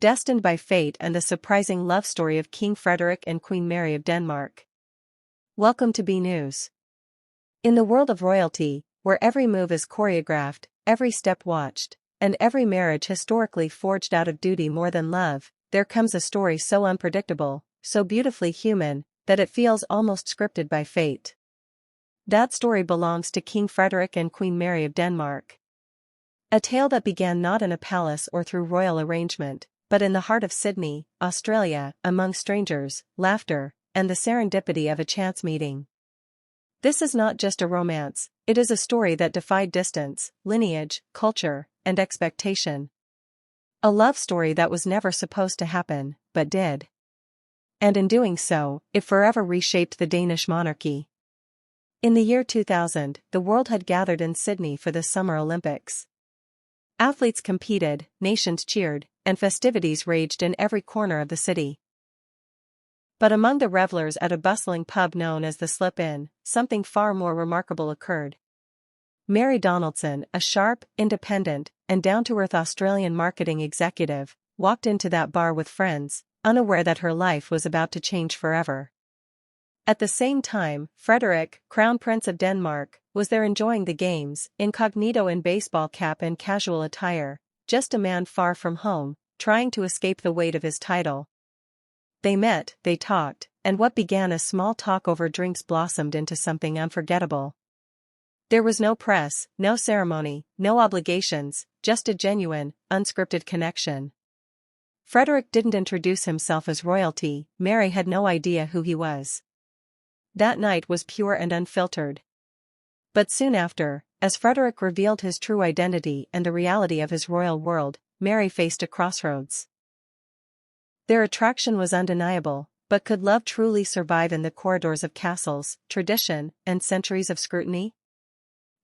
Destined by Fate and the surprising love story of King Frederik and Queen Mary of Denmark. Welcome to BNews. In the world of royalty, where every move is choreographed, every step watched, and every marriage historically forged out of duty more than love, there comes a story so unpredictable, so beautifully human, that it feels almost scripted by fate. That story belongs to King Frederik and Queen Mary of Denmark. A tale that began not in a palace or through royal arrangement, but in the heart of Sydney, Australia, among strangers, laughter, and the serendipity of a chance meeting. This is not just a romance, it is a story that defied distance, lineage, culture, and expectation. A love story that was never supposed to happen, but did. And in doing so, it forever reshaped the Danish monarchy. In the year 2000, the world had gathered in Sydney for the Summer Olympics. Athletes competed, nations cheered, and festivities raged in every corner of the city. But among the revelers at a bustling pub known as the Slip-In, something far more remarkable occurred. Mary Donaldson, a sharp, independent, and down-to-earth Australian marketing executive, walked into that bar with friends, unaware that her life was about to change forever. At the same time, Frederik, Crown Prince of Denmark, was there enjoying the games, incognito in baseball cap and casual attire, just a man far from home, trying to escape the weight of his title. They met, they talked, and what began as small talk over drinks blossomed into something unforgettable. There was no press, no ceremony, no obligations, just a genuine, unscripted connection. Frederik didn't introduce himself as royalty, Mary had no idea who he was. That night was pure and unfiltered. But soon after, as Frederik revealed his true identity and the reality of his royal world, Mary faced a crossroads. Their attraction was undeniable, but could love truly survive in the corridors of castles, tradition, and centuries of scrutiny?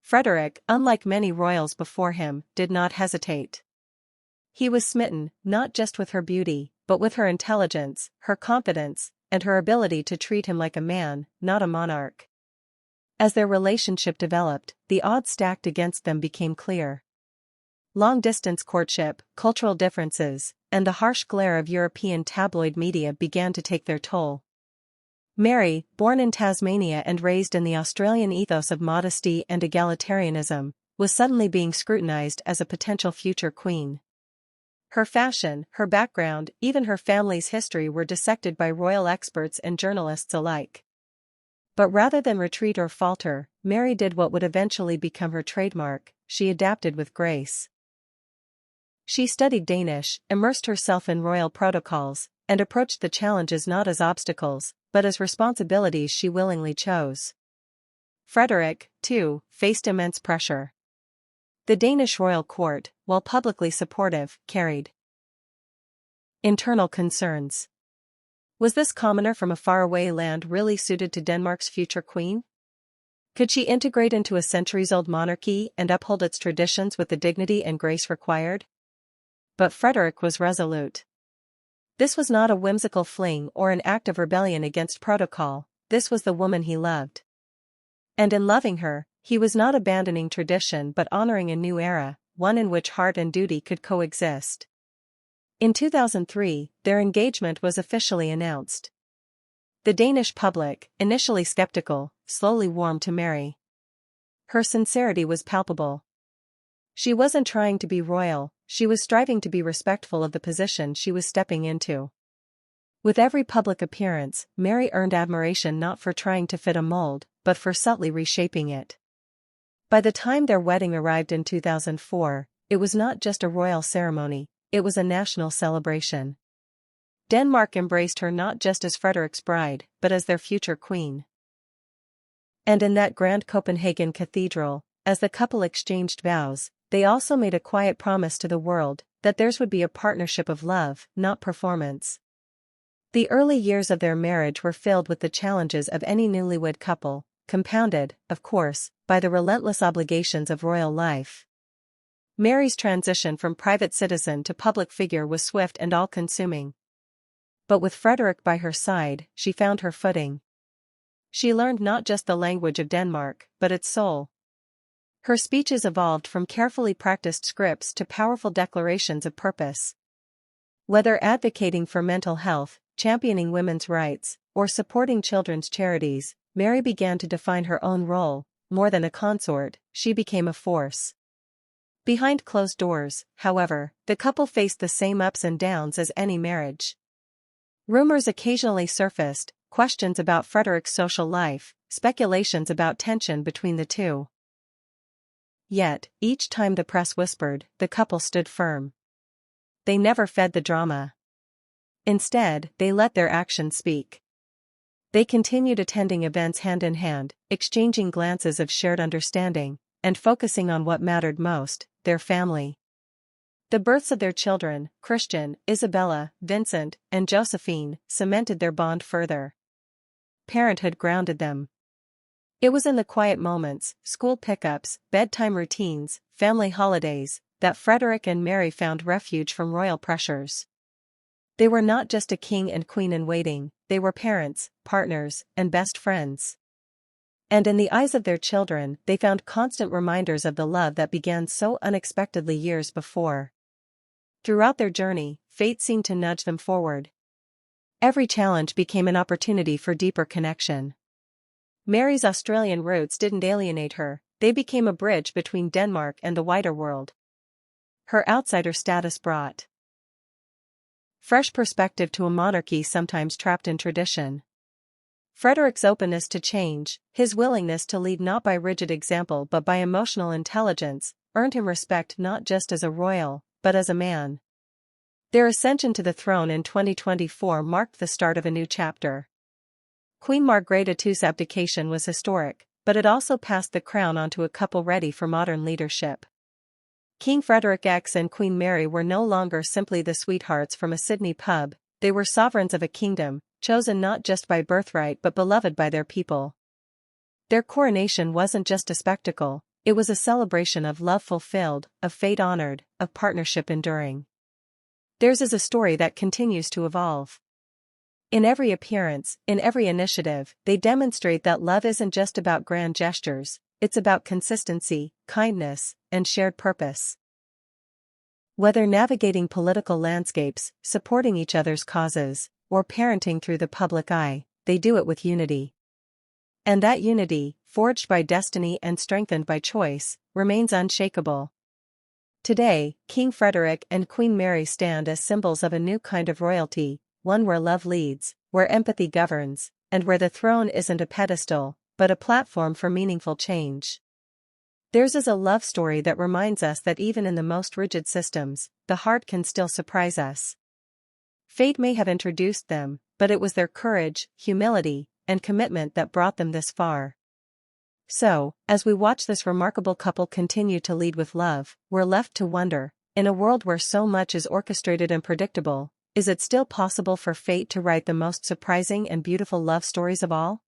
Frederik, unlike many royals before him, did not hesitate. He was smitten, not just with her beauty, but with her intelligence, her confidence, and her ability to treat him like a man, not a monarch. As their relationship developed, the odds stacked against them became clear. Long-distance courtship, cultural differences, and the harsh glare of European tabloid media began to take their toll. Mary, born in Tasmania and raised in the Australian ethos of modesty and egalitarianism, was suddenly being scrutinized as a potential future queen. Her fashion, her background, even her family's history were dissected by royal experts and journalists alike. But rather than retreat or falter, Mary did what would eventually become her trademark: she adapted with grace. She studied Danish, immersed herself in royal protocols, and approached the challenges not as obstacles, but as responsibilities she willingly chose. Frederik, too, faced immense pressure. The Danish royal court, while publicly supportive, carried internal concerns. Was this commoner from a faraway land really suited to Denmark's future queen? Could she integrate into a centuries-old monarchy and uphold its traditions with the dignity and grace required? But Frederik was resolute. This was not a whimsical fling or an act of rebellion against protocol, this was the woman he loved. And in loving her, he was not abandoning tradition but honoring a new era, one in which heart and duty could coexist. In 2003, their engagement was officially announced. The Danish public, initially skeptical, slowly warmed to Mary. Her sincerity was palpable. She wasn't trying to be royal, she was striving to be respectful of the position she was stepping into. With every public appearance, Mary earned admiration not for trying to fit a mold, but for subtly reshaping it. By the time their wedding arrived in 2004, it was not just a royal ceremony, it was a national celebration. Denmark embraced her not just as Frederik's bride, but as their future queen. And in that grand Copenhagen cathedral, as the couple exchanged vows, they also made a quiet promise to the world, that theirs would be a partnership of love, not performance. The early years of their marriage were filled with the challenges of any newlywed couple, compounded, of course, by the relentless obligations of royal life. Mary's transition from private citizen to public figure was swift and all-consuming. But with Frederik by her side, she found her footing. She learned not just the language of Denmark, but its soul. Her speeches evolved from carefully practiced scripts to powerful declarations of purpose. Whether advocating for mental health, championing women's rights, or supporting children's charities, Mary began to define her own role. More than a consort, she became a force. Behind closed doors, however, the couple faced the same ups and downs as any marriage. Rumors occasionally surfaced, questions about Frederik's social life, speculations about tension between the two. Yet, each time the press whispered, the couple stood firm. They never fed the drama. Instead, they let their actions speak. They continued attending events hand in hand, exchanging glances of shared understanding, and focusing on what mattered most, their family. The births of their children, Christian, Isabella, Vincent, and Josephine, cemented their bond further. Parenthood grounded them. It was in the quiet moments, school pickups, bedtime routines, family holidays, that Frederik and Mary found refuge from royal pressures. They were not just a king and queen in waiting, they were parents, partners, and best friends. And in the eyes of their children, they found constant reminders of the love that began so unexpectedly years before. Throughout their journey, fate seemed to nudge them forward. Every challenge became an opportunity for deeper connection. Mary's Australian roots didn't alienate her, they became a bridge between Denmark and the wider world. Her outsider status brought fresh perspective to a monarchy sometimes trapped in tradition. Frederik's openness to change, his willingness to lead not by rigid example but by emotional intelligence, earned him respect not just as a royal, but as a man. Their ascension to the throne in 2024 marked the start of a new chapter. Queen Margrethe abdication was historic, but it also passed the crown onto a couple ready for modern leadership. King Frederik and Queen Mary were no longer simply the sweethearts from a Sydney pub, they were sovereigns of a kingdom, chosen not just by birthright but beloved by their people. Their coronation wasn't just a spectacle, it was a celebration of love fulfilled, of fate honored, of partnership enduring. Theirs is a story that continues to evolve. In every appearance, in every initiative, they demonstrate that love isn't just about grand gestures, it's about consistency, kindness, and shared purpose. Whether navigating political landscapes, supporting each other's causes, or parenting through the public eye, they do it with unity. And that unity, forged by destiny and strengthened by choice, remains unshakable. Today, King Frederik and Queen Mary stand as symbols of a new kind of royalty, one where love leads, where empathy governs, and where the throne isn't a pedestal, but a platform for meaningful change. Theirs is a love story that reminds us that even in the most rigid systems, the heart can still surprise us. Fate may have introduced them, but it was their courage, humility, and commitment that brought them this far. So, as we watch this remarkable couple continue to lead with love, we're left to wonder, in a world where so much is orchestrated and predictable, is it still possible for fate to write the most surprising and beautiful love stories of all?